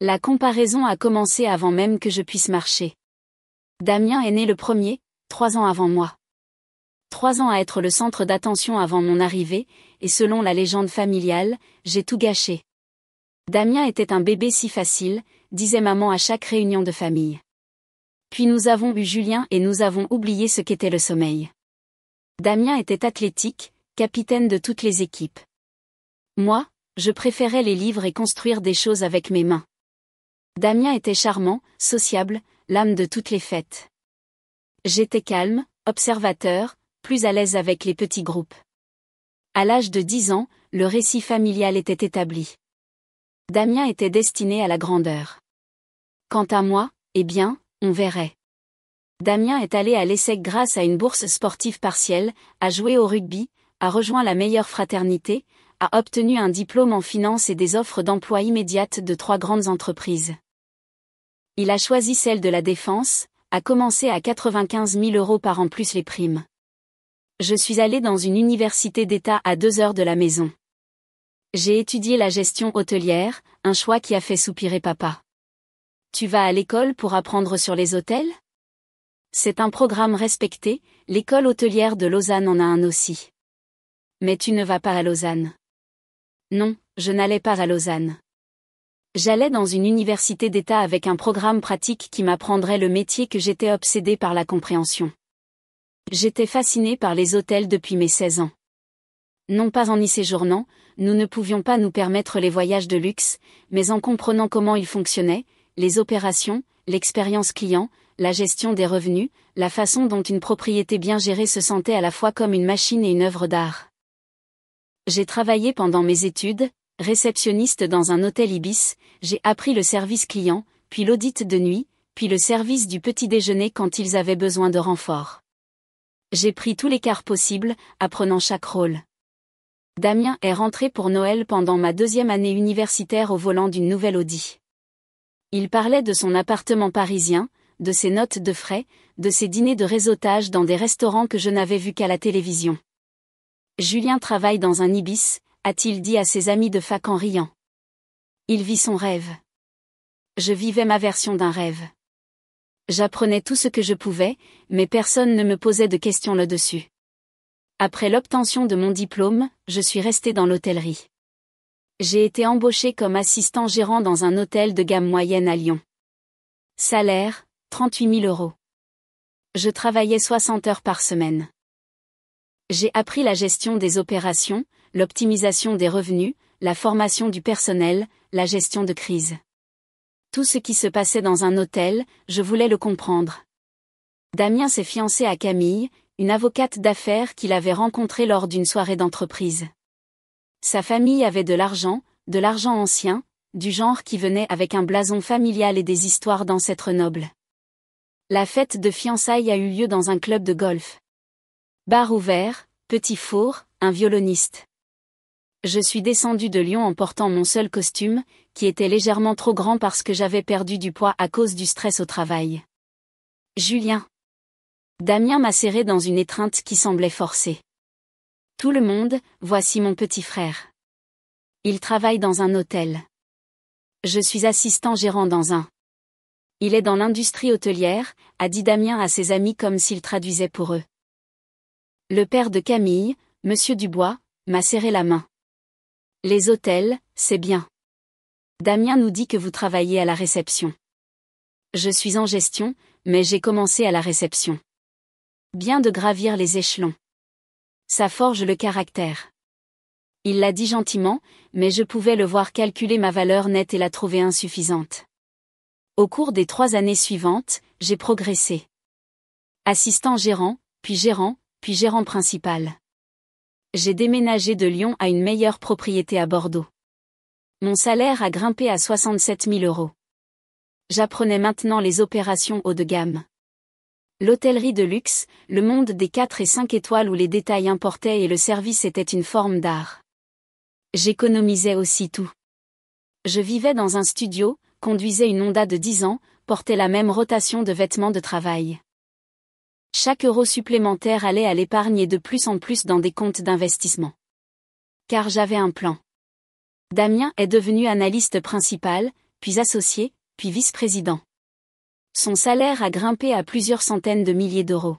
La comparaison a commencé avant même que je puisse marcher. Damien est né le premier, 3 ans avant moi. 3 ans à être le centre d'attention avant mon arrivée, et selon la légende familiale, j'ai tout gâché. Damien était un bébé si facile, disait maman à chaque réunion de famille. Puis nous avons eu Julien et nous avons oublié ce qu'était le sommeil. Damien était athlétique, capitaine de toutes les équipes. Moi, je préférais les livres et construire des choses avec mes mains. Damien était charmant, sociable, l'âme de toutes les fêtes. J'étais calme, observateur, plus à l'aise avec les petits groupes. À l'âge de 10 ans, le récit familial était établi. Damien était destiné à la grandeur. Quant à moi, eh bien, on verrait. Damien est allé à l'ESSEC grâce à une bourse sportive partielle, a joué au rugby, a rejoint la meilleure fraternité, a obtenu un diplôme en finance et des offres d'emploi immédiates de 3 grandes entreprises. Il a choisi celle de la défense, a commencé à 95 000 € par an plus les primes. Je suis allé dans une université d'État à 2 heures de la maison. J'ai étudié la gestion hôtelière, un choix qui a fait soupirer papa. Tu vas à l'école pour apprendre sur les hôtels ? C'est un programme respecté, l'école hôtelière de Lausanne en a un aussi. Mais tu ne vas pas à Lausanne. Non, je n'allais pas à Lausanne. J'allais dans une université d'État avec un programme pratique qui m'apprendrait le métier que j'étais obsédé par la compréhension. J'étais fasciné par les hôtels depuis mes 16 ans. Non pas en y séjournant, nous ne pouvions pas nous permettre les voyages de luxe, mais en comprenant comment ils fonctionnaient, les opérations, l'expérience client, la gestion des revenus, la façon dont une propriété bien gérée se sentait à la fois comme une machine et une œuvre d'art. J'ai travaillé pendant mes études, réceptionniste dans un hôtel Ibis, j'ai appris le service client, puis l'audit de nuit, puis le service du petit déjeuner quand ils avaient besoin de renfort. J'ai pris tous les quarts possibles, apprenant chaque rôle. Damien est rentré pour Noël pendant ma 2e année universitaire au volant d'une nouvelle Audi. Il parlait de son appartement parisien, de ses notes de frais, de ses dîners de réseautage dans des restaurants que je n'avais vus qu'à la télévision. Julien travaille dans un Ibis, a-t-il dit à ses amis de fac en riant. Il vit son rêve. Je vivais ma version d'un rêve. J'apprenais tout ce que je pouvais, mais personne ne me posait de questions là-dessus. Après l'obtention de mon diplôme, je suis resté dans l'hôtellerie. J'ai été embauché comme assistant gérant dans un hôtel de gamme moyenne à Lyon. Salaire, 38 000 €. Je travaillais 60 heures par semaine. J'ai appris la gestion des opérations, l'optimisation des revenus, la formation du personnel, la gestion de crise. Tout ce qui se passait dans un hôtel, je voulais le comprendre. Damien s'est fiancé à Camille, une avocate d'affaires qu'il avait rencontrée lors d'une soirée d'entreprise. Sa famille avait de l'argent ancien, du genre qui venait avec un blason familial et des histoires d'ancêtres nobles. La fête de fiançailles a eu lieu dans un club de golf. Bar ouvert, petit four, un violoniste. Je suis descendu de Lyon en portant mon seul costume, qui était légèrement trop grand parce que j'avais perdu du poids à cause du stress au travail. Julien. Damien m'a serré dans une étreinte qui semblait forcée. Tout le monde, voici mon petit frère. Il travaille dans un hôtel. Je suis assistant gérant dans un. Il est dans l'industrie hôtelière, a dit Damien à ses amis comme s'il traduisait pour eux. Le père de Camille, Monsieur Dubois, m'a serré la main. Les hôtels, c'est bien. Damien nous dit que vous travaillez à la réception. Je suis en gestion, mais j'ai commencé à la réception. Bien de gravir les échelons. Ça forge le caractère. Il l'a dit gentiment, mais je pouvais le voir calculer ma valeur nette et la trouver insuffisante. Au cours des 3 années suivantes, j'ai progressé. Assistant gérant, puis gérant principal. J'ai déménagé de Lyon à une meilleure propriété à Bordeaux. Mon salaire a grimpé à 67 000 €. J'apprenais maintenant les opérations haut de gamme. L'hôtellerie de luxe, le monde des 4 et 5 étoiles où les détails importaient et le service était une forme d'art. J'économisais aussi tout. Je vivais dans un studio, conduisais une Honda de 10 ans, portais la même rotation de vêtements de travail. Chaque euro supplémentaire allait à l'épargne et de plus en plus dans des comptes d'investissement. Car j'avais un plan. Damien est devenu analyste principal, puis associé, puis vice-président. Son salaire a grimpé à plusieurs centaines de milliers d'euros.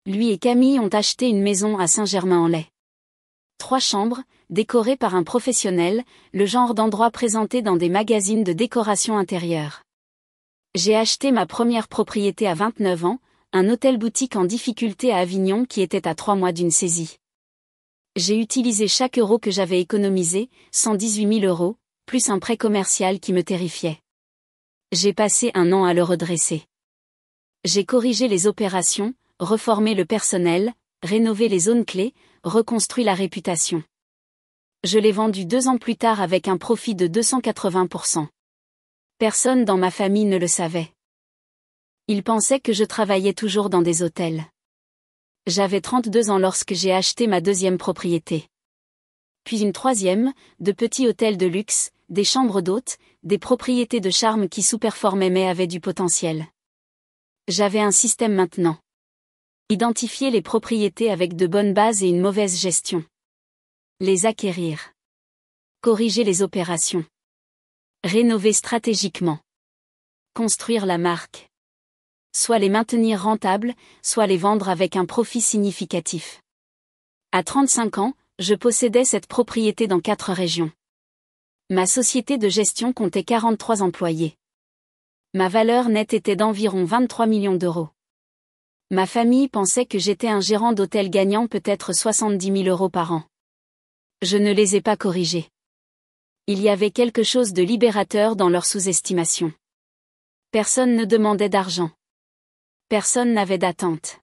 Lui et Camille ont acheté une maison à Saint-Germain-en-Laye. 3 chambres, décorées par un professionnel, le genre d'endroit présenté dans des magazines de décoration intérieure. J'ai acheté ma première propriété à 29 ans, un hôtel-boutique en difficulté à Avignon qui était à 3 mois d'une saisie. J'ai utilisé chaque euro que j'avais économisé, 118 000 euros, plus un prêt commercial qui me terrifiait. J'ai passé 1 an à le redresser. J'ai corrigé les opérations, reformé le personnel, rénové les zones clés, reconstruit la réputation. Je l'ai vendu 2 ans plus tard avec un profit de 280%. Personne dans ma famille ne le savait. Ils pensaient que je travaillais toujours dans des hôtels. J'avais 32 ans lorsque j'ai acheté ma 2e propriété. Puis une 3e, de petits hôtels de luxe, des chambres d'hôtes, des propriétés de charme qui sous-performaient mais avaient du potentiel. J'avais un système maintenant. Identifier les propriétés avec de bonnes bases et une mauvaise gestion. Les acquérir. Corriger les opérations. Rénover stratégiquement. Construire la marque. Soit les maintenir rentables, soit les vendre avec un profit significatif. À 35 ans, je possédais cette propriété dans 4 régions. Ma société de gestion comptait 43 employés. Ma valeur nette était d'environ 23 millions d'euros. Ma famille pensait que j'étais un gérant d'hôtel gagnant peut-être 70 000 euros par an. Je ne les ai pas corrigés. Il y avait quelque chose de libérateur dans leur sous-estimation. Personne ne demandait d'argent. Personne n'avait d'attente.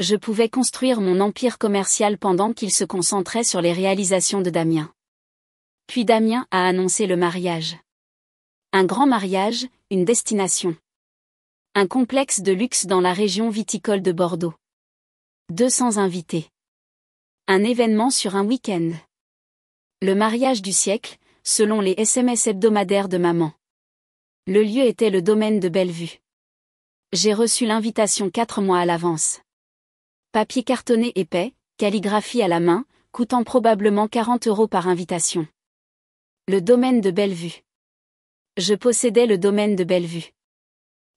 Je pouvais construire mon empire commercial pendant qu'il se concentrait sur les réalisations de Damien. Puis Damien a annoncé le mariage. Un grand mariage, une destination. Un complexe de luxe dans la région viticole de Bordeaux. 200 invités. Un événement sur un week-end. Le mariage du siècle, selon les SMS hebdomadaires de maman. Le lieu était le domaine de Bellevue. J'ai reçu l'invitation 4 mois à l'avance. Papier cartonné épais, calligraphie à la main, coûtant probablement 40 euros par invitation. Le domaine de Bellevue. Je possédais le domaine de Bellevue.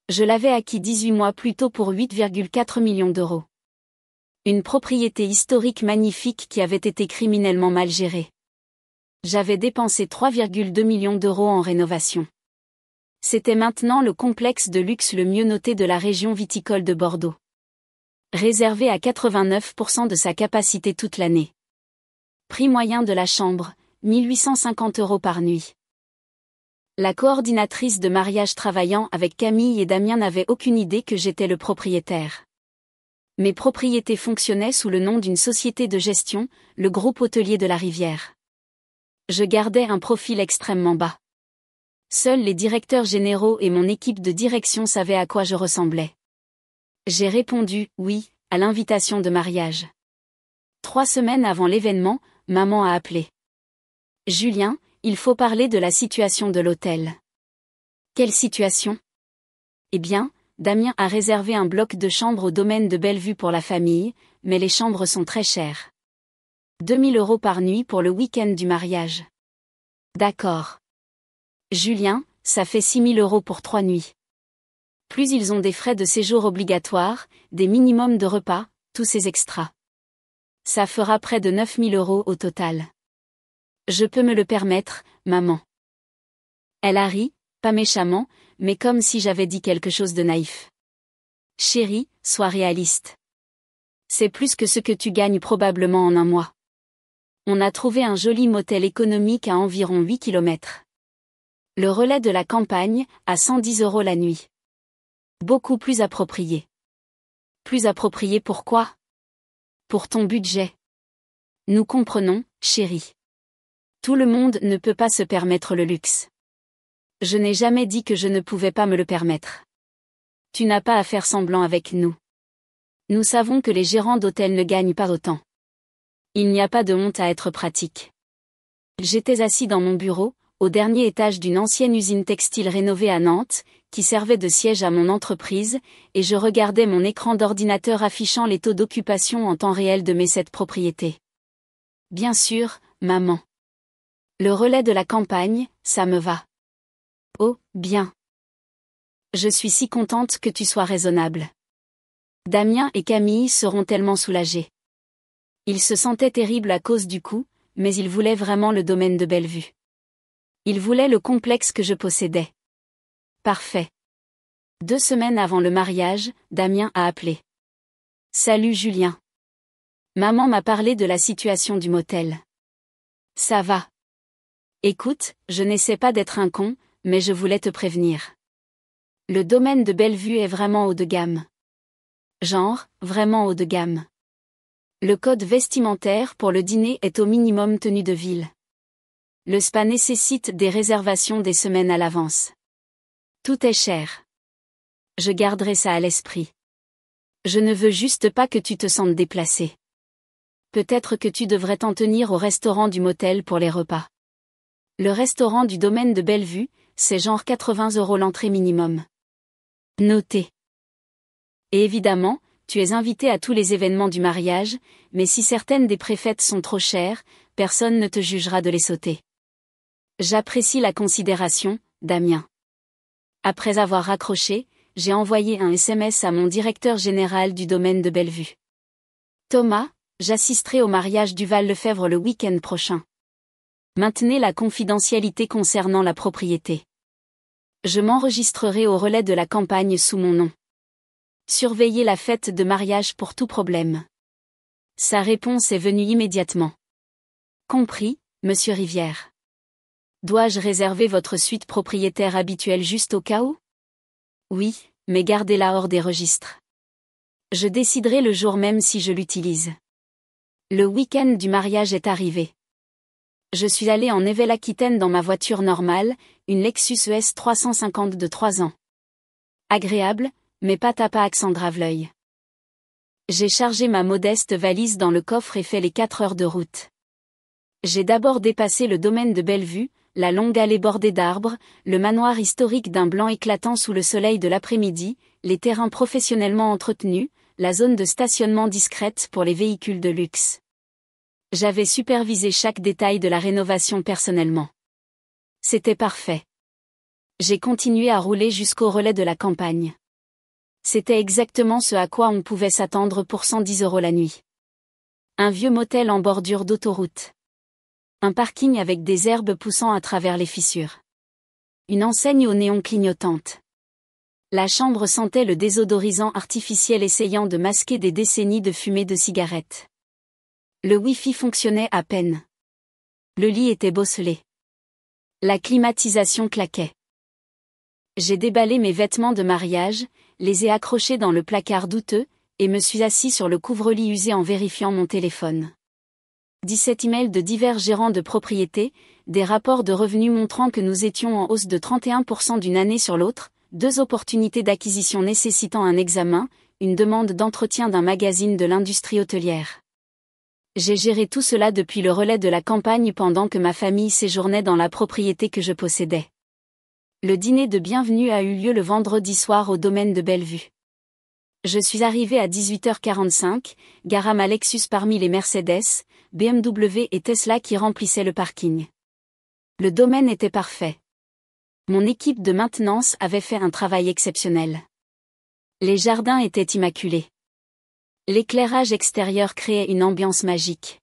Je l'avais acquis 18 mois plus tôt pour 8,4 millions d'euros. Une propriété historique magnifique qui avait été criminellement mal gérée. J'avais dépensé 3,2 millions d'euros en rénovation. C'était maintenant le complexe de luxe le mieux noté de la région viticole de Bordeaux. Réservé à 89% de sa capacité toute l'année. Prix moyen de la chambre, 1850 euros par nuit. La coordinatrice de mariage travaillant avec Camille et Damien n'avait aucune idée que j'étais le propriétaire. Mes propriétés fonctionnaient sous le nom d'une société de gestion, le groupe hôtelier de la Rivière. Je gardais un profil extrêmement bas. Seuls les directeurs généraux et mon équipe de direction savaient à quoi je ressemblais. J'ai répondu « oui » à l'invitation de mariage. 3 semaines avant l'événement, maman a appelé. « Julien, il faut parler de la situation de l'hôtel. » « Quelle situation ? » Eh bien, Damien a réservé un bloc de chambres au domaine de Bellevue pour la famille, mais les chambres sont très chères. 2 000 euros par nuit pour le week-end du mariage. D'accord. Julien, ça fait 6 000 euros pour 3 nuits. Plus ils ont des frais de séjour obligatoires, des minimums de repas, tous ces extras. Ça fera près de 9 000 euros au total. Je peux me le permettre, maman. Elle a ri, pas méchamment, mais comme si j'avais dit quelque chose de naïf. Chérie, sois réaliste. C'est plus que ce que tu gagnes probablement en un mois. On a trouvé un joli motel économique à environ 8 km. Le relais de la campagne, à 110 euros la nuit. Beaucoup plus approprié. Plus approprié pourquoi ? Pour ton budget. Nous comprenons, chérie. Tout le monde ne peut pas se permettre le luxe. Je n'ai jamais dit que je ne pouvais pas me le permettre. Tu n'as pas à faire semblant avec nous. Nous savons que les gérants d'hôtels ne gagnent pas autant. Il n'y a pas de honte à être pratique. J'étais assis dans mon bureau, au dernier étage d'une ancienne usine textile rénovée à Nantes, qui servait de siège à mon entreprise, et je regardais mon écran d'ordinateur affichant les taux d'occupation en temps réel de mes 7 propriétés. Bien sûr, maman. Le relais de la campagne, ça me va. Oh, bien. Je suis si contente que tu sois raisonnable. Damien et Camille seront tellement soulagés. Ils se sentaient terribles à cause du coup, mais ils voulaient vraiment le domaine de Bellevue. Ils voulaient le complexe que je possédais. Parfait. 2 semaines avant le mariage, Damien a appelé. Salut Julien. Maman m'a parlé de la situation du motel. Ça va. Écoute, je n'essaie pas d'être un con, mais je voulais te prévenir. Le domaine de Bellevue est vraiment haut de gamme. Genre, vraiment haut de gamme. Le code vestimentaire pour le dîner est au minimum tenue de ville. Le spa nécessite des réservations des semaines à l'avance. Tout est cher. Je garderai ça à l'esprit. Je ne veux juste pas que tu te sentes déplacé. Peut-être que tu devrais t'en tenir au restaurant du motel pour les repas. Le restaurant du domaine de Bellevue, c'est genre 80 € l'entrée minimum. Noté. Et évidemment, tu es invité à tous les événements du mariage, mais si certaines des préfètes sont trop chères, personne ne te jugera de les sauter. J'apprécie la considération, Damien. Après avoir raccroché, j'ai envoyé un SMS à mon directeur général du domaine de Bellevue. Thomas, j'assisterai au mariage du Val-Lefebvre le week-end prochain. Maintenez la confidentialité concernant la propriété. Je m'enregistrerai au relais de la campagne sous mon nom. Surveillez la fête de mariage pour tout problème. Sa réponse est venue immédiatement. Compris, monsieur Rivière. Dois-je réserver votre suite propriétaire habituelle juste au cas où? Oui, mais gardez-la hors des registres. Je déciderai le jour même si je l'utilise. Le week-end du mariage est arrivé. Je suis allé en Nouvelle-Aquitaine dans ma voiture normale, une Lexus ES 350 de 3 ans. Agréable, mais pas tape à accent grave l'œil. J'ai chargé ma modeste valise dans le coffre et fait les 4 heures de route. J'ai d'abord dépassé le domaine de Bellevue, la longue allée bordée d'arbres, le manoir historique d'un blanc éclatant sous le soleil de l'après-midi, les terrains professionnellement entretenus, la zone de stationnement discrète pour les véhicules de luxe. J'avais supervisé chaque détail de la rénovation personnellement. C'était parfait. J'ai continué à rouler jusqu'au relais de la campagne. C'était exactement ce à quoi on pouvait s'attendre pour 110 € la nuit. Un vieux motel en bordure d'autoroute. Un parking avec des herbes poussant à travers les fissures. Une enseigne au néon clignotante. La chambre sentait le désodorisant artificiel essayant de masquer des décennies de fumée de cigarettes. Le Wi-Fi fonctionnait à peine. Le lit était bosselé. La climatisation claquait. J'ai déballé mes vêtements de mariage, les ai accrochés dans le placard douteux, et me suis assis sur le couvre-lit usé en vérifiant mon téléphone. 17 emails de divers gérants de propriété, des rapports de revenus montrant que nous étions en hausse de 31% d'une année sur l'autre, 2 opportunités d'acquisition nécessitant un examen, une demande d'entretien d'un magazine de l'industrie hôtelière. J'ai géré tout cela depuis le relais de la campagne pendant que ma famille séjournait dans la propriété que je possédais. Le dîner de bienvenue a eu lieu le vendredi soir au domaine de Bellevue. Je suis arrivé à 18h45, garant ma Lexus parmi les Mercedes, BMW et Tesla qui remplissaient le parking. Le domaine était parfait. Mon équipe de maintenance avait fait un travail exceptionnel. Les jardins étaient immaculés. L'éclairage extérieur créait une ambiance magique.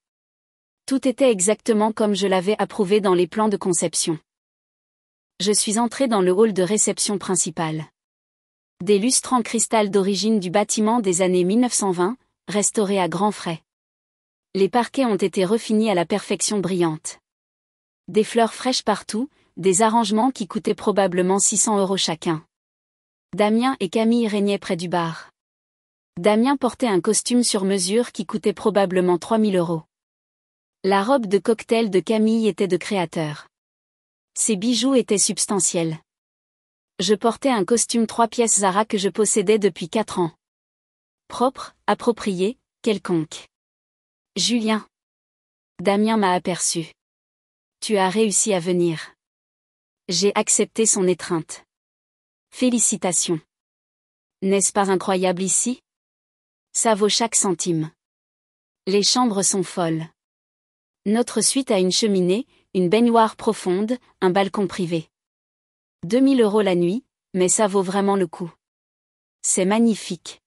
Tout était exactement comme je l'avais approuvé dans les plans de conception. Je suis entré dans le hall de réception principal. Des lustres en cristal d'origine du bâtiment des années 1920, restaurés à grands frais. Les parquets ont été refinis à la perfection brillante. Des fleurs fraîches partout, des arrangements qui coûtaient probablement 600 € chacun. Damien et Camille régnaient près du bar. Damien portait un costume sur mesure qui coûtait probablement 3000 €. La robe de cocktail de Camille était de créateur. Ses bijoux étaient substantiels. Je portais un costume 3 pièces Zara que je possédais depuis 4 ans. Propre, approprié, quelconque. Julien. Damien m'a aperçu. Tu as réussi à venir. J'ai accepté son étreinte. Félicitations. N'est-ce pas incroyable ici? Ça vaut chaque centime. Les chambres sont folles. Notre suite a une cheminée, une baignoire profonde, un balcon privé. 2 000 € la nuit, mais ça vaut vraiment le coup. C'est magnifique.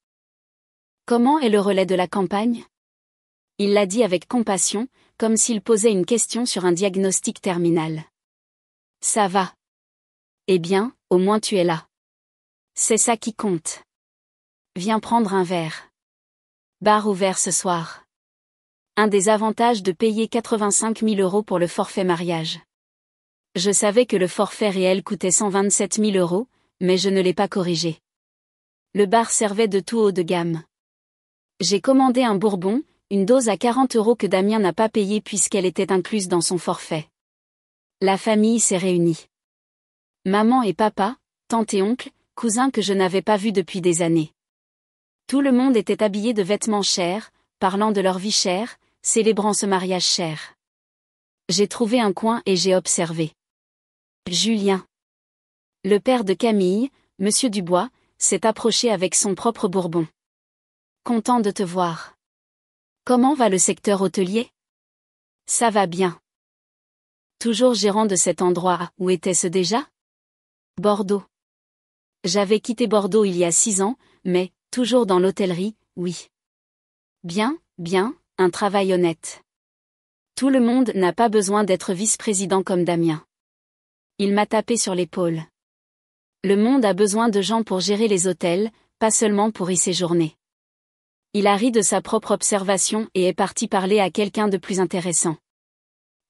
Comment est le relais de la campagne? Il l'a dit avec compassion, comme s'il posait une question sur un diagnostic terminal. Ça va. Eh bien, au moins tu es là. C'est ça qui compte. Viens prendre un verre. Bar ouvert ce soir. Un des avantages de payer 85 000 € pour le forfait mariage. Je savais que le forfait réel coûtait 127 000 €, mais je ne l'ai pas corrigé. Le bar servait de tout haut de gamme. J'ai commandé un bourbon, une dose à 40 € que Damien n'a pas payé puisqu'elle était incluse dans son forfait. La famille s'est réunie. Maman et papa, tante et oncle, cousins que je n'avais pas vus depuis des années. Tout le monde était habillé de vêtements chers, parlant de leur vie chère, célébrant ce mariage cher. J'ai trouvé un coin et j'ai observé. Julien. Le père de Camille, Monsieur Dubois, s'est approché avec son propre bourbon. Content de te voir. Comment va le secteur hôtelier? Ça va bien. Toujours gérant de cet endroit, où était-ce déjà? Bordeaux. J'avais quitté Bordeaux il y a 6 ans, mais, toujours dans l'hôtellerie, oui. Bien, bien, un travail honnête. Tout le monde n'a pas besoin d'être vice-président comme Damien. Il m'a tapé sur l'épaule. Le monde a besoin de gens pour gérer les hôtels, pas seulement pour y séjourner. Il a ri de sa propre observation et est parti parler à quelqu'un de plus intéressant.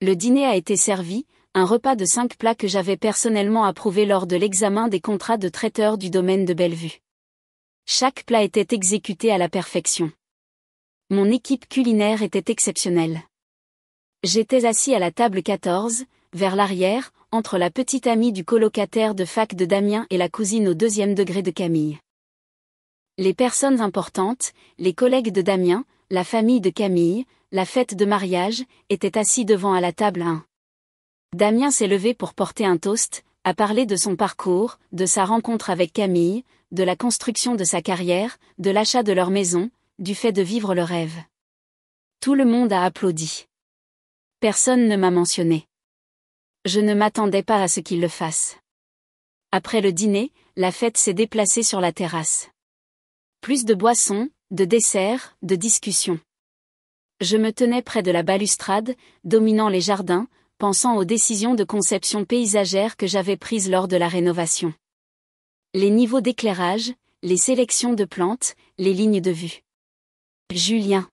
Le dîner a été servi, un repas de 5 plats que j'avais personnellement approuvé lors de l'examen des contrats de traiteur du domaine de Bellevue. Chaque plat était exécuté à la perfection. Mon équipe culinaire était exceptionnelle. J'étais assis à la table 14, vers l'arrière, entre la petite amie du colocataire de fac de Damien et la cousine au 2e degré de Camille. Les personnes importantes, les collègues de Damien, la famille de Camille, la fête de mariage, étaient assis devant à la table 1. Damien s'est levé pour porter un toast, a parlé de son parcours, de sa rencontre avec Camille, de la construction de sa carrière, de l'achat de leur maison, du fait de vivre le rêve. Tout le monde a applaudi. Personne ne m'a mentionné. Je ne m'attendais pas à ce qu'il le fasse. Après le dîner, la fête s'est déplacée sur la terrasse. Plus de boissons, de desserts, de discussions. Je me tenais près de la balustrade, dominant les jardins, pensant aux décisions de conception paysagère que j'avais prises lors de la rénovation. Les niveaux d'éclairage, les sélections de plantes, les lignes de vue. Julien.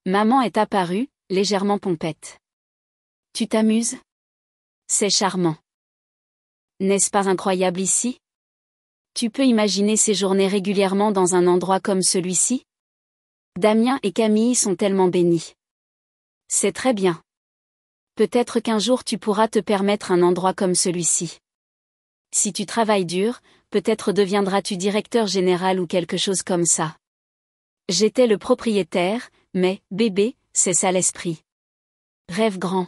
Maman est apparue, légèrement pompette. Tu t'amuses? C'est charmant. N'est-ce pas incroyable ici? Tu peux imaginer séjourner régulièrement dans un endroit comme celui-ci? Damien et Camille sont tellement bénis. C'est très bien. Peut-être qu'un jour tu pourras te permettre un endroit comme celui-ci. Si tu travailles dur, peut-être deviendras-tu directeur général ou quelque chose comme ça. J'étais le propriétaire, mais, bébé, c'est ça l'esprit. Rêve grand.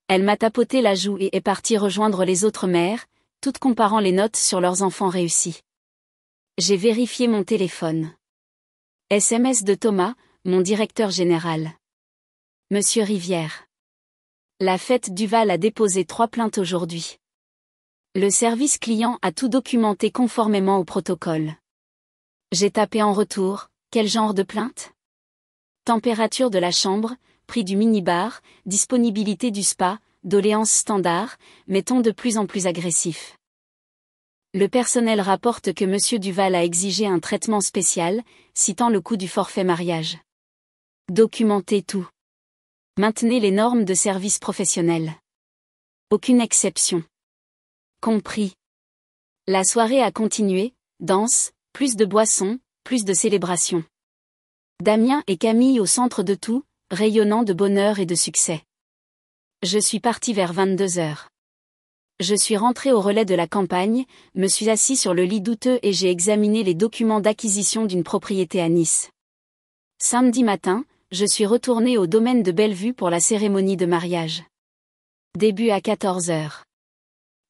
Elle m'a tapoté la joue et est partie rejoindre les autres mères, toutes comparant les notes sur leurs enfants réussis. J'ai vérifié mon téléphone. SMS de Thomas, mon directeur général. Monsieur Rivière. La fête Duval a déposé 3 plaintes aujourd'hui. Le service client a tout documenté conformément au protocole. J'ai tapé en retour, quel genre de plainte? Température de la chambre, prix du minibar, disponibilité du spa, doléances standard, mais ton de plus en plus agressif. Le personnel rapporte que Monsieur Duval a exigé un traitement spécial, citant le coût du forfait mariage. Documentez tout. Maintenez les normes de service professionnel. Aucune exception. Compris. La soirée a continué, danse, plus de boissons, plus de célébrations. Damien et Camille au centre de tout, rayonnant de bonheur et de succès. Je suis parti vers 22 heures. Je suis rentré au relais de la campagne, me suis assis sur le lit douteux et j'ai examiné les documents d'acquisition d'une propriété à Nice. Samedi matin, je suis retourné au domaine de Bellevue pour la cérémonie de mariage. Début à 14 heures.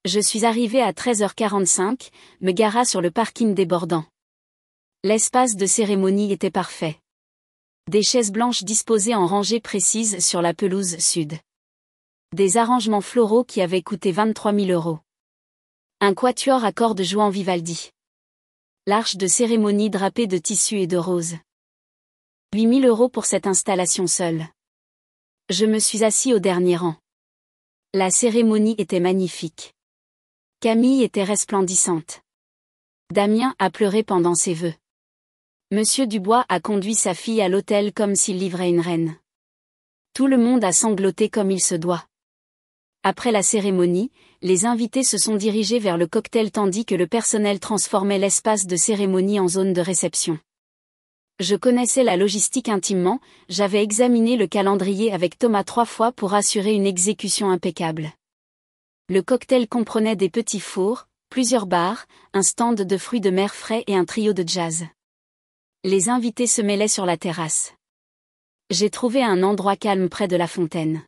Je suis arrivé à 13h45, me gara sur le parking débordant. L'espace de cérémonie était parfait. Des chaises blanches disposées en rangées précises sur la pelouse sud. Des arrangements floraux qui avaient coûté 23 000 €. Un quatuor à cordes jouant Vivaldi. L'arche de cérémonie drapée de tissu et de roses. 8 000 € pour cette installation seule. Je me suis assis au dernier rang. La cérémonie était magnifique. Camille était resplendissante. Damien a pleuré pendant ses vœux. Monsieur Dubois a conduit sa fille à l'autel comme s'il livrait une reine. Tout le monde a sangloté comme il se doit. Après la cérémonie, les invités se sont dirigés vers le cocktail tandis que le personnel transformait l'espace de cérémonie en zone de réception. Je connaissais la logistique intimement, j'avais examiné le calendrier avec Thomas 3 fois pour assurer une exécution impeccable. Le cocktail comprenait des petits fours, plusieurs bars, un stand de fruits de mer frais et un trio de jazz. Les invités se mêlaient sur la terrasse. J'ai trouvé un endroit calme près de la fontaine.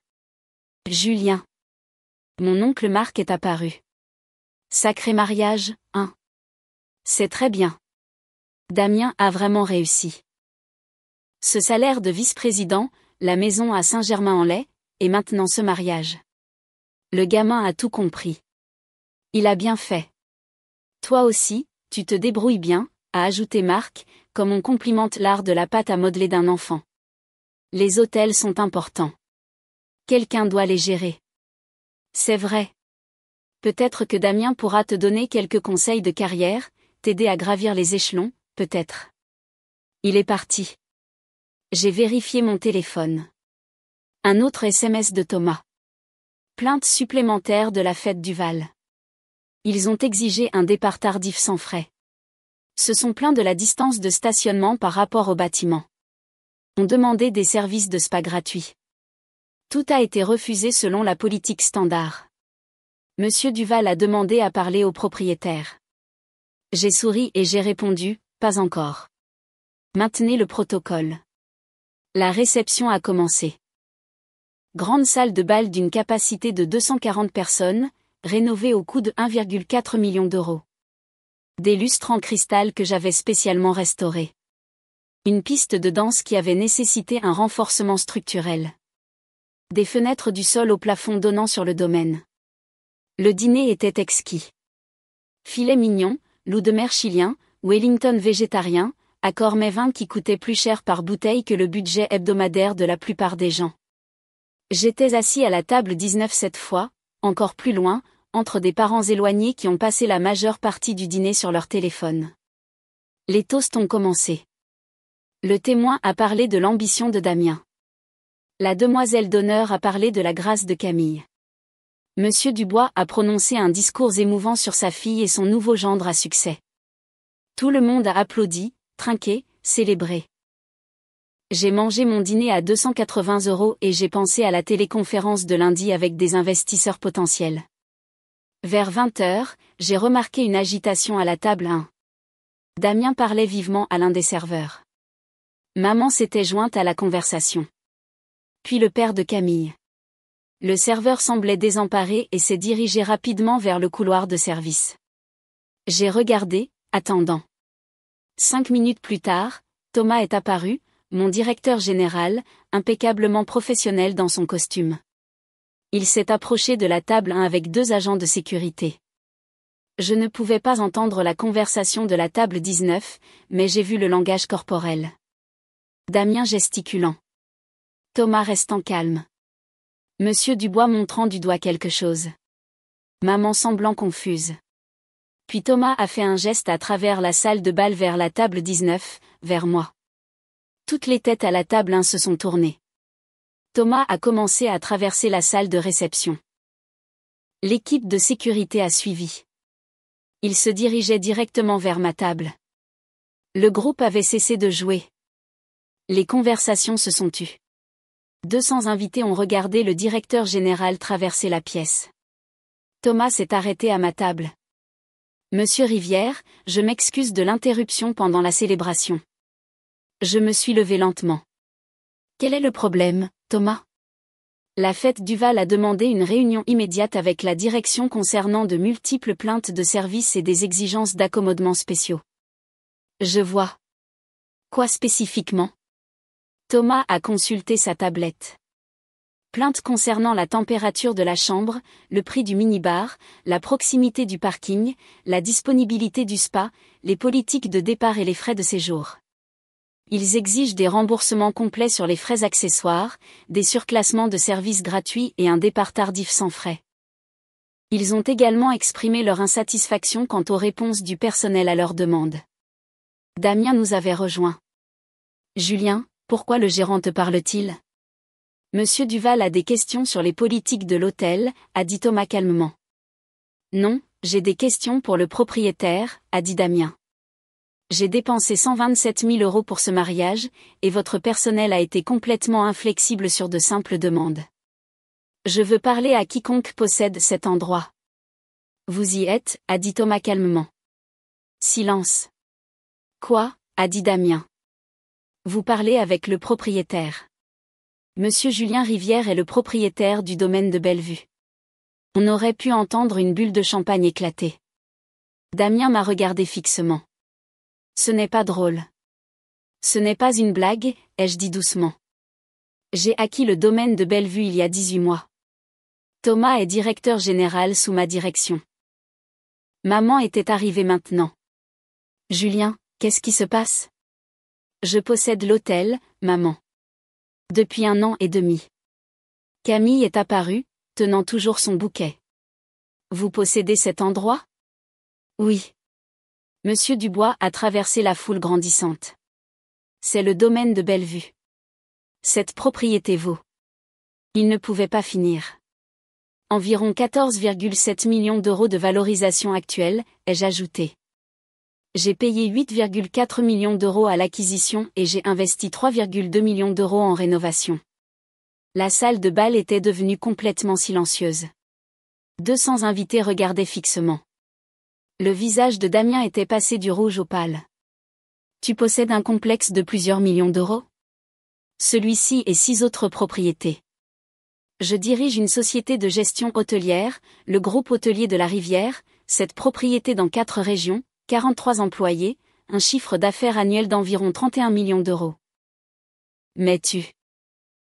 Julien. Mon oncle Marc est apparu. Sacré mariage, hein? C'est très bien. Damien a vraiment réussi. Ce salaire de vice-président, la maison à Saint-Germain-en-Laye, et maintenant ce mariage. Le gamin a tout compris. Il a bien fait. Toi aussi, tu te débrouilles bien, a ajouté Marc, comme on complimente l'art de la pâte à modeler d'un enfant. Les hôtels sont importants. Quelqu'un doit les gérer. C'est vrai. Peut-être que Damien pourra te donner quelques conseils de carrière, t'aider à gravir les échelons, peut-être. Il est parti. J'ai vérifié mon téléphone. Un autre SMS de Thomas. Plainte supplémentaire de la fête du Val. Ils ont exigé un départ tardif sans frais. Se sont plaints de la distance de stationnement par rapport au bâtiment. Ont demandé des services de spa gratuits. Tout a été refusé selon la politique standard. Monsieur Duval a demandé à parler au propriétaire. J'ai souri et j'ai répondu, pas encore. Maintenez le protocole. La réception a commencé. Grande salle de bal d'une capacité de 240 personnes, rénovée au coût de 1,4 million d'euros. Des lustres en cristal que j'avais spécialement restaurés. Une piste de danse qui avait nécessité un renforcement structurel. Des fenêtres du sol au plafond donnant sur le domaine. Le dîner était exquis. Filet mignon, loup de mer chilien, Wellington végétarien, accord mets vin qui coûtait plus cher par bouteille que le budget hebdomadaire de la plupart des gens. J'étais assis à la table 19 cette fois, encore plus loin, entre des parents éloignés qui ont passé la majeure partie du dîner sur leur téléphone. Les toasts ont commencé. Le témoin a parlé de l'ambition de Damien. La demoiselle d'honneur a parlé de la grâce de Camille. Monsieur Dubois a prononcé un discours émouvant sur sa fille et son nouveau gendre à succès. Tout le monde a applaudi, trinqué, célébré. J'ai mangé mon dîner à 280 € et j'ai pensé à la téléconférence de lundi avec des investisseurs potentiels. Vers 20 h, j'ai remarqué une agitation à la table 1. Damien parlait vivement à l'un des serveurs. Maman s'était jointe à la conversation. Puis le père de Camille. Le serveur semblait désemparé et s'est dirigé rapidement vers le couloir de service. J'ai regardé, attendant. 5 minutes plus tard, Thomas est apparu, mon directeur général, impeccablement professionnel dans son costume. Il s'est approché de la table 1 avec 2 agents de sécurité. Je ne pouvais pas entendre la conversation de la table 19, mais j'ai vu le langage corporel. Damien gesticulant. Thomas restant calme. Monsieur Dubois montrant du doigt quelque chose. Maman semblant confuse. Puis Thomas a fait un geste à travers la salle de bal vers la table 19, vers moi. Toutes les têtes à la table 1 se sont tournées. Thomas a commencé à traverser la salle de réception. L'équipe de sécurité a suivi. Il se dirigeait directement vers ma table. Le groupe avait cessé de jouer. Les conversations se sont tues. 200 invités ont regardé le directeur général traverser la pièce. Thomas s'est arrêté à ma table. Monsieur Rivière, je m'excuse de l'interruption pendant la célébration. Je me suis levé lentement. Quel est le problème, Thomas? La fête Duval a demandé une réunion immédiate avec la direction concernant de multiples plaintes de services et des exigences d'accommodements spéciaux. Je vois. Quoi spécifiquement? Thomas a consulté sa tablette. Plainte concernant la température de la chambre, le prix du minibar, la proximité du parking, la disponibilité du spa, les politiques de départ et les frais de séjour. Ils exigent des remboursements complets sur les frais accessoires, des surclassements de services gratuits et un départ tardif sans frais. Ils ont également exprimé leur insatisfaction quant aux réponses du personnel à leurs demandes. Damien nous avait rejoints. Julien, pourquoi le gérant te parle-t-il ? Monsieur Duval a des questions sur les politiques de l'hôtel, a dit Thomas calmement. Non, j'ai des questions pour le propriétaire, a dit Damien. J'ai dépensé 127 000 € pour ce mariage, et votre personnel a été complètement inflexible sur de simples demandes. Je veux parler à quiconque possède cet endroit. Vous y êtes, a dit Thomas calmement. Silence. Quoi, a dit Damien. Vous parlez avec le propriétaire. Monsieur Julien Rivière est le propriétaire du domaine de Bellevue. On aurait pu entendre une bulle de champagne éclater. Damien m'a regardé fixement. Ce n'est pas drôle. Ce n'est pas une blague, ai-je dit doucement. J'ai acquis le domaine de Bellevue il y a 18 mois. Thomas est directeur général sous ma direction. Maman était arrivée maintenant. Julien, qu'est-ce qui se passe ? Je possède l'hôtel, maman. Depuis 1 an et demi. Camille est apparue, tenant toujours son bouquet. Vous possédez cet endroit ? Oui. Monsieur Dubois a traversé la foule grandissante. C'est le domaine de Bellevue. Cette propriété vaut. Il ne pouvait pas finir. Environ 14,7 millions d'euros de valorisation actuelle, ai-je ajouté. J'ai payé 8,4 millions d'euros à l'acquisition et j'ai investi 3,2 millions d'euros en rénovation. La salle de bal était devenue complètement silencieuse. 200 invités regardaient fixement. Le visage de Damien était passé du rouge au pâle. Tu possèdes un complexe de plusieurs millions d'euros ? Celui-ci et 6 autres propriétés. Je dirige une société de gestion hôtelière, le groupe hôtelier de la Rivière, cette propriété dans 4 régions, 43 employés, un chiffre d'affaires annuel d'environ 31 millions d'euros. Mais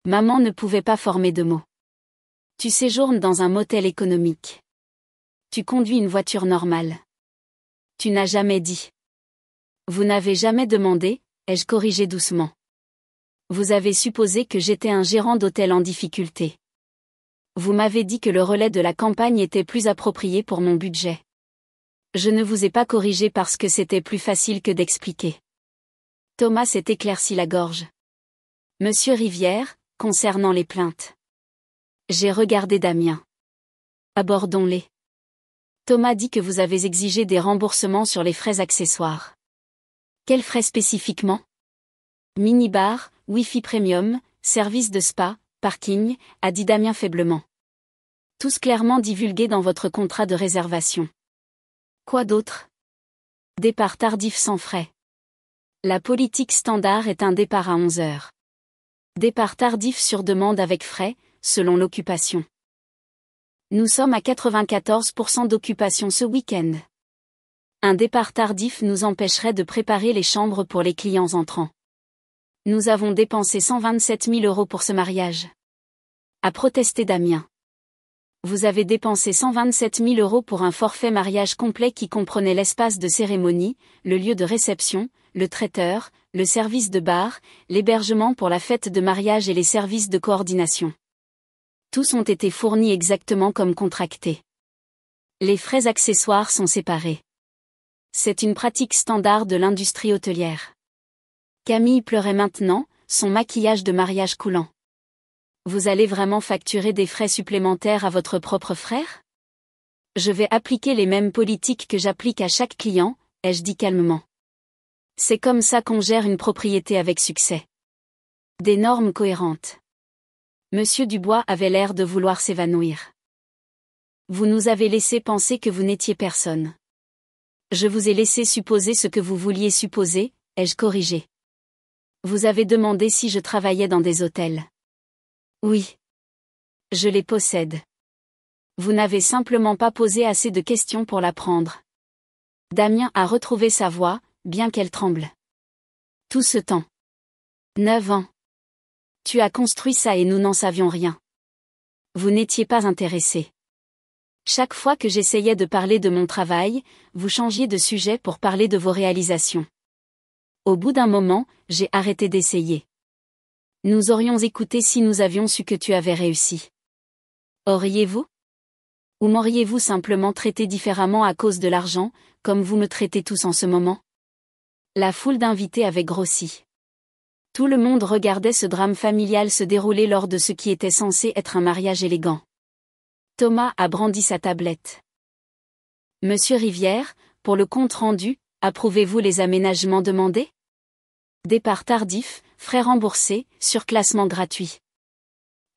Maman ne pouvait pas former de mots. Tu séjournes dans un motel économique. Tu conduis une voiture normale. Tu n'as jamais dit. Vous n'avez jamais demandé, ai-je corrigé doucement. Vous avez supposé que j'étais un gérant d'hôtel en difficulté. Vous m'avez dit que le relais de la campagne était plus approprié pour mon budget. Je ne vous ai pas corrigé parce que c'était plus facile que d'expliquer. Thomas s'est éclairci la gorge. Monsieur Rivière, concernant les plaintes. J'ai regardé Damien. Abordons-les. Thomas dit que vous avez exigé des remboursements sur les frais accessoires. Quels frais spécifiquement ? Minibar, Wi-Fi premium, service de spa, parking, a dit Damien faiblement. Tous clairement divulgués dans votre contrat de réservation. Quoi d'autre ? Départ tardif sans frais. La politique standard est un départ à 11 heures. Départ tardif sur demande avec frais, selon l'occupation. Nous sommes à 94% d'occupation ce week-end. Un départ tardif nous empêcherait de préparer les chambres pour les clients entrants. Nous avons dépensé 127 000 € pour ce mariage. A protesté Damien. Vous avez dépensé 127 000 € pour un forfait mariage complet qui comprenait l'espace de cérémonie, le lieu de réception, le traiteur, le service de bar, l'hébergement pour la fête de mariage et les services de coordination. Tous ont été fournis exactement comme contracté. Les frais accessoires sont séparés. C'est une pratique standard de l'industrie hôtelière. Camille pleurait maintenant, son maquillage de mariage coulant. Vous allez vraiment facturer des frais supplémentaires à votre propre frère ? Je vais appliquer les mêmes politiques que j'applique à chaque client, ai-je dit calmement. C'est comme ça qu'on gère une propriété avec succès. Des normes cohérentes. Monsieur Dubois avait l'air de vouloir s'évanouir. Vous nous avez laissé penser que vous n'étiez personne. Je vous ai laissé supposer ce que vous vouliez supposer, ai-je corrigé. Vous avez demandé si je travaillais dans des hôtels. Oui. Je les possède. Vous n'avez simplement pas posé assez de questions pour l'apprendre. Damien a retrouvé sa voix, bien qu'elle tremble. Tout ce temps. 9 ans. Tu as construit ça et nous n'en savions rien. Vous n'étiez pas intéressé. Chaque fois que j'essayais de parler de mon travail, vous changiez de sujet pour parler de vos réalisations. Au bout d'un moment, j'ai arrêté d'essayer. Nous aurions écouté si nous avions su que tu avais réussi. Auriez-vous? Ou m'auriez-vous simplement traité différemment à cause de l'argent, comme vous me traitez tous en ce moment? La foule d'invités avait grossi. Tout le monde regardait ce drame familial se dérouler lors de ce qui était censé être un mariage élégant. Thomas a brandi sa tablette. Monsieur Rivière, pour le compte rendu, approuvez-vous les aménagements demandés? Départ tardif, frais remboursés, surclassement gratuit.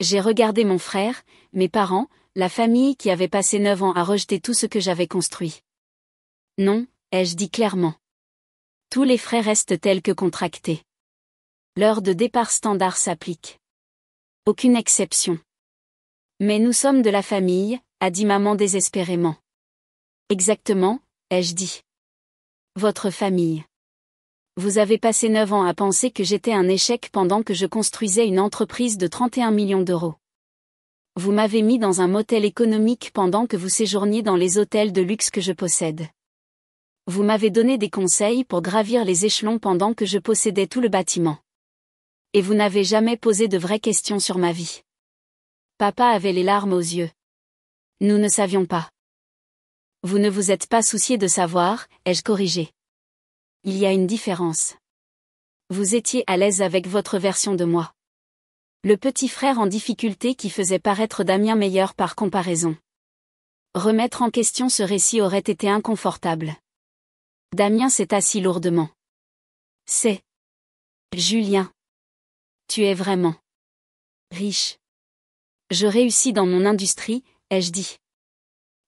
J'ai regardé mon frère, mes parents, la famille qui avait passé 9 ans à rejeter tout ce que j'avais construit. Non, ai-je dit clairement. Tous les frais restent tels que contractés. L'heure de départ standard s'applique. Aucune exception. Mais nous sommes de la famille, a dit maman désespérément. Exactement, ai-je dit. Votre famille. Vous avez passé 9 ans à penser que j'étais un échec pendant que je construisais une entreprise de 31 millions d'euros. Vous m'avez mis dans un motel économique pendant que vous séjourniez dans les hôtels de luxe que je possède. Vous m'avez donné des conseils pour gravir les échelons pendant que je possédais tout le bâtiment. Et vous n'avez jamais posé de vraies questions sur ma vie. Papa avait les larmes aux yeux. Nous ne savions pas. Vous ne vous êtes pas soucié de savoir, ai-je corrigé. Il y a une différence. Vous étiez à l'aise avec votre version de moi. Le petit frère en difficulté qui faisait paraître Damien meilleur par comparaison. Remettre en question ce récit aurait été inconfortable. Damien s'est assis lourdement. C'est Julien. Tu es vraiment riche. Je réussis dans mon industrie, ai-je dit.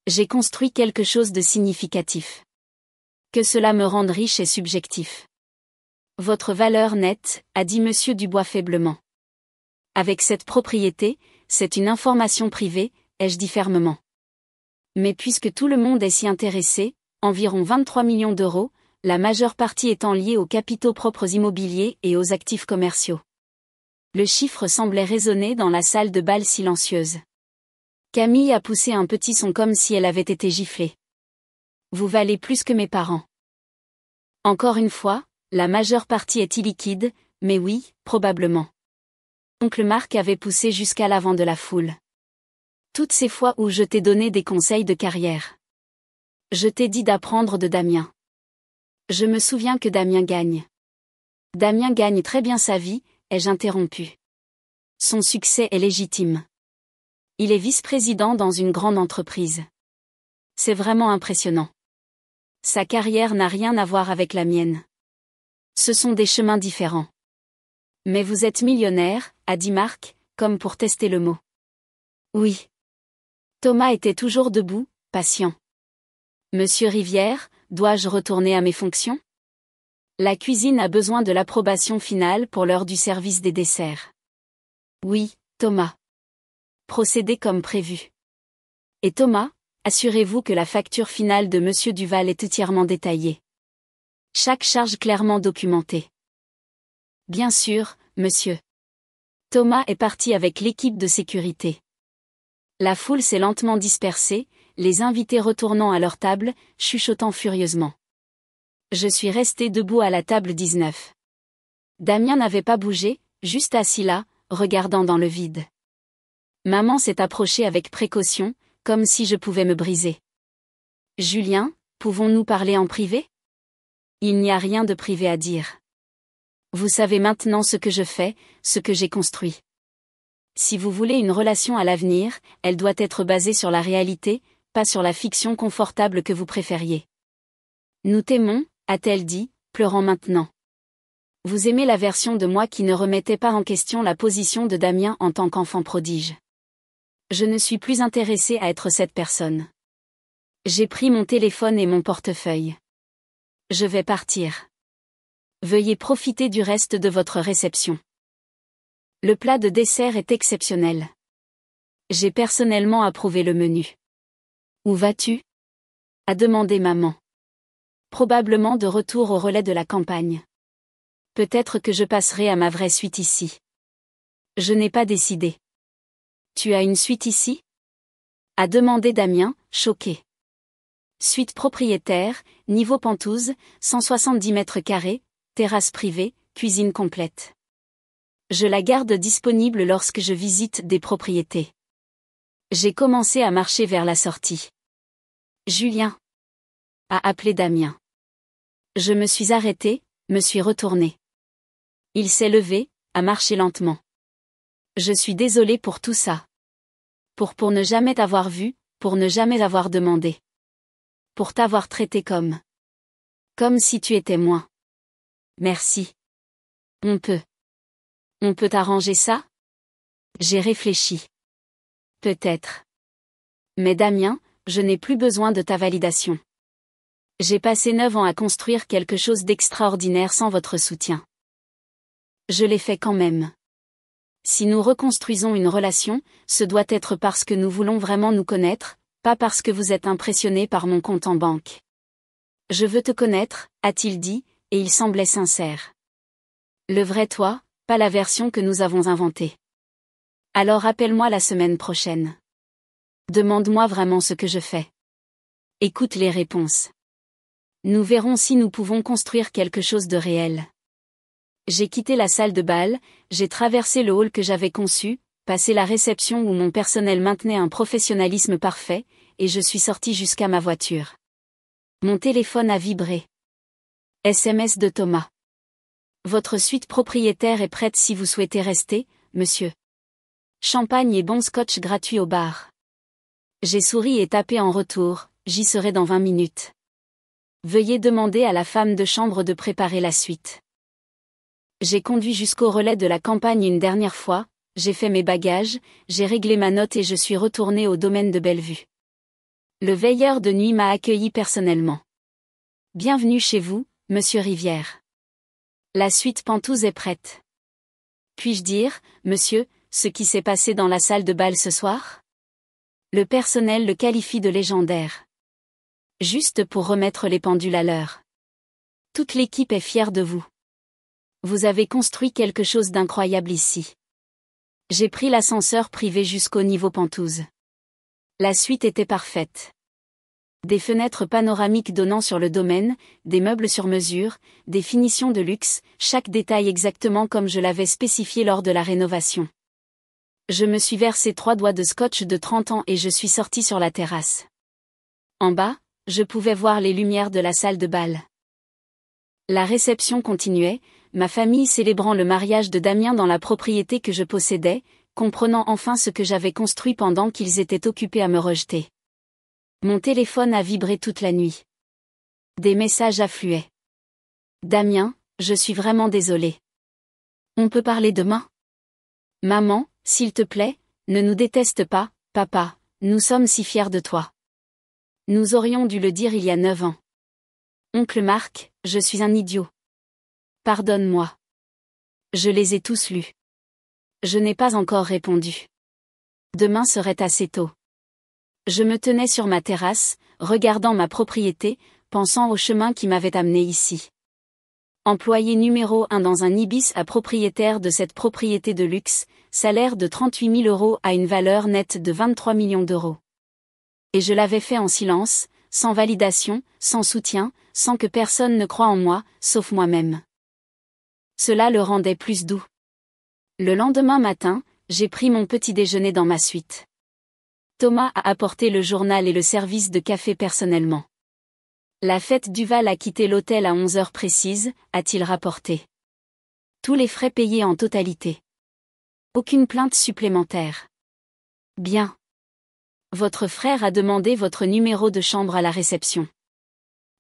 J'ai construit quelque chose de significatif. Que cela me rende riche est subjectif. Votre valeur nette, a dit Monsieur Dubois faiblement. Avec cette propriété, c'est une information privée, ai-je dit fermement. Mais puisque tout le monde est si intéressé, environ 23 millions d'euros, la majeure partie étant liée aux capitaux propres immobiliers et aux actifs commerciaux. Le chiffre semblait résonner dans la salle de bal silencieuse. Camille a poussé un petit son comme si elle avait été giflée. Vous valez plus que mes parents. Encore une fois, la majeure partie est illiquide, mais oui, probablement. Oncle Marc avait poussé jusqu'à l'avant de la foule. Toutes ces fois où je t'ai donné des conseils de carrière. Je t'ai dit d'apprendre de Damien. Je me souviens que Damien gagne. Damien gagne très bien sa vie, ai-je interrompu. Son succès est légitime. Il est vice-président dans une grande entreprise. C'est vraiment impressionnant. Sa carrière n'a rien à voir avec la mienne. Ce sont des chemins différents. Mais vous êtes millionnaire, a dit Marc, comme pour tester le mot. Oui. Thomas était toujours debout, patient. Monsieur Rivière, dois-je retourner à mes fonctions? La cuisine a besoin de l'approbation finale pour l'heure du service des desserts. Oui, Thomas. Procédez comme prévu. Et Thomas, assurez-vous que la facture finale de Monsieur Duval est entièrement détaillée. Chaque charge clairement documentée. Bien sûr, monsieur. Thomas est parti avec l'équipe de sécurité. La foule s'est lentement dispersée, les invités retournant à leur table, chuchotant furieusement. Je suis resté debout à la table 19. Damien n'avait pas bougé, juste assis là, regardant dans le vide. Maman s'est approchée avec précaution, comme si je pouvais me briser. Julien, pouvons-nous parler en privé? Il n'y a rien de privé à dire. Vous savez maintenant ce que je fais, ce que j'ai construit. Si vous voulez une relation à l'avenir, elle doit être basée sur la réalité, pas sur la fiction confortable que vous préfériez. Nous t'aimons, a-t-elle dit, pleurant maintenant. Vous aimez la version de moi qui ne remettait pas en question la position de Damien en tant qu'enfant prodige. Je ne suis plus intéressée à être cette personne. J'ai pris mon téléphone et mon portefeuille. Je vais partir. Veuillez profiter du reste de votre réception. Le plat de dessert est exceptionnel. J'ai personnellement approuvé le menu. Où vas-tu? A demandé maman. Probablement de retour au relais de la campagne. Peut-être que je passerai à ma vraie suite ici. Je n'ai pas décidé. Tu as une suite ici? A demandé Damien, choqué. Suite propriétaire, niveau Penthouse, 170 mètres carrés, terrasse privée, cuisine complète. Je la garde disponible lorsque je visite des propriétés. J'ai commencé à marcher vers la sortie. Julien, a appelé Damien. Je me suis arrêtée, me suis retournée. Il s'est levé, a marché lentement. Je suis désolée pour tout ça. Pour ne jamais t'avoir vu, pour ne jamais avoir demandé. Pour t'avoir traité comme si tu étais moi. Merci. On peut arranger ça? J'ai réfléchi. Peut-être. Mais Damien, je n'ai plus besoin de ta validation. J'ai passé 9 ans à construire quelque chose d'extraordinaire sans votre soutien. Je l'ai fait quand même. Si nous reconstruisons une relation, ce doit être parce que nous voulons vraiment nous connaître, pas parce que vous êtes impressionné par mon compte en banque. Je veux te connaître, a-t-il dit, et il semblait sincère. Le vrai toi, pas la version que nous avons inventée. Alors appelle-moi la semaine prochaine. Demande-moi vraiment ce que je fais. Écoute les réponses. Nous verrons si nous pouvons construire quelque chose de réel. J'ai quitté la salle de bal, j'ai traversé le hall que j'avais conçu, passé la réception où mon personnel maintenait un professionnalisme parfait, et je suis sorti jusqu'à ma voiture. Mon téléphone a vibré. SMS de Thomas. Votre suite propriétaire est prête si vous souhaitez rester, monsieur. Champagne et bon scotch gratuit au bar. J'ai souri et tapé en retour, j'y serai dans 20 minutes. Veuillez demander à la femme de chambre de préparer la suite. J'ai conduit jusqu'au relais de la campagne une dernière fois, j'ai fait mes bagages, j'ai réglé ma note et je suis retourné au domaine de Bellevue. Le veilleur de nuit m'a accueilli personnellement. Bienvenue chez vous, monsieur Rivière. La suite Penthouse est prête. Puis-je dire, monsieur, ce qui s'est passé dans la salle de bal ce soir? Le personnel le qualifie de légendaire. Juste pour remettre les pendules à l'heure. Toute l'équipe est fière de vous. Vous avez construit quelque chose d'incroyable ici. J'ai pris l'ascenseur privé jusqu'au niveau Penthouse. La suite était parfaite. Des fenêtres panoramiques donnant sur le domaine, des meubles sur mesure, des finitions de luxe, chaque détail exactement comme je l'avais spécifié lors de la rénovation. Je me suis versé 3 doigts de scotch de 30 ans et je suis sorti sur la terrasse. En bas, je pouvais voir les lumières de la salle de bal. La réception continuait, ma famille célébrant le mariage de Damien dans la propriété que je possédais, comprenant enfin ce que j'avais construit pendant qu'ils étaient occupés à me rejeter. Mon téléphone a vibré toute la nuit. Des messages affluaient. Damien, je suis vraiment désolée. On peut parler demain? Maman, s'il te plaît, ne nous déteste pas, papa, nous sommes si fiers de toi. Nous aurions dû le dire il y a 9 ans. Oncle Marc, je suis un idiot. Pardonne-moi. Je les ai tous lus. Je n'ai pas encore répondu. Demain serait assez tôt. Je me tenais sur ma terrasse, regardant ma propriété, pensant au chemin qui m'avait amené ici. Employé numéro 1 dans un Ibis à propriétaire de cette propriété de luxe, salaire de 38 000 € à une valeur nette de 23 millions d'euros. Et je l'avais fait en silence, sans validation, sans soutien, sans que personne ne croie en moi, sauf moi-même. Cela le rendait plus doux. Le lendemain matin, j'ai pris mon petit déjeuner dans ma suite. Thomas a apporté le journal et le service de café personnellement. La fête Duval a quitté l'hôtel à 11 heures précises, a-t-il rapporté. Tous les frais payés en totalité. Aucune plainte supplémentaire. Bien. Votre frère a demandé votre numéro de chambre à la réception.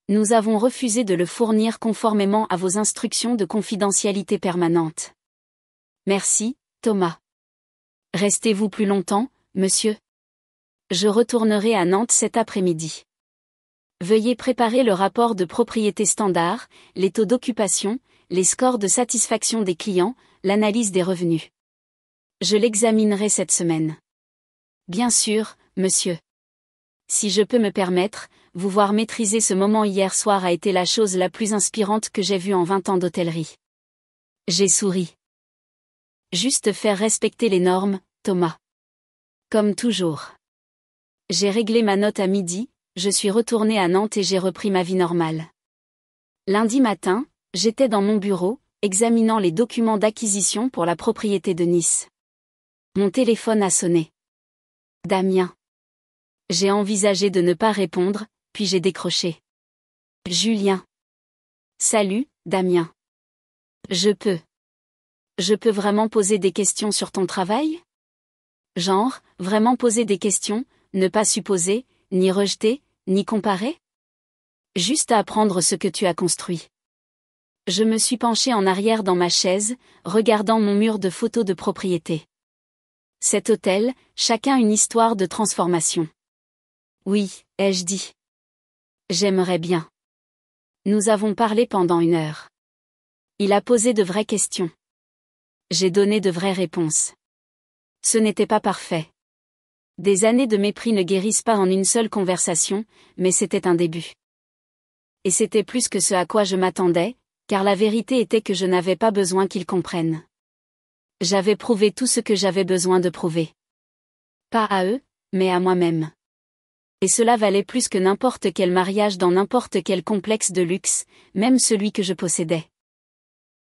Nous avons refusé de le fournir conformément à vos instructions de confidentialité permanente. Merci, Thomas. Restez-vous plus longtemps, monsieur? Je retournerai à Nantes cet après-midi. Veuillez préparer le rapport de propriété standard, les taux d'occupation, les scores de satisfaction des clients, l'analyse des revenus. Je l'examinerai cette semaine. Bien sûr, monsieur. Si je peux me permettre, vous voir maîtriser ce moment hier soir a été la chose la plus inspirante que j'ai vue en 20 ans d'hôtellerie. J'ai souri. Juste faire respecter les normes, Thomas. Comme toujours. J'ai réglé ma note à midi, je suis retournée à Nantes et j'ai repris ma vie normale. Lundi matin, j'étais dans mon bureau, examinant les documents d'acquisition pour la propriété de Nice. Mon téléphone a sonné. Damien. J'ai envisagé de ne pas répondre, puis j'ai décroché. Julien. Salut, Damien. Je peux vraiment poser des questions sur ton travail? Genre, vraiment poser des questions, ne pas supposer, ni rejeter, ni comparer? Juste à apprendre ce que tu as construit. Je me suis penchée en arrière dans ma chaise, regardant mon mur de photos de propriété. Cet hôtel, chacun une histoire de transformation. Oui, ai-je dit. J'aimerais bien. Nous avons parlé pendant 1 heure. Il a posé de vraies questions. J'ai donné de vraies réponses. Ce n'était pas parfait. Des années de mépris ne guérissent pas en une seule conversation, mais c'était un début. Et c'était plus que ce à quoi je m'attendais, car la vérité était que je n'avais pas besoin qu'ils comprennent. J'avais prouvé tout ce que j'avais besoin de prouver. Pas à eux, mais à moi-même. Et cela valait plus que n'importe quel mariage dans n'importe quel complexe de luxe, même celui que je possédais.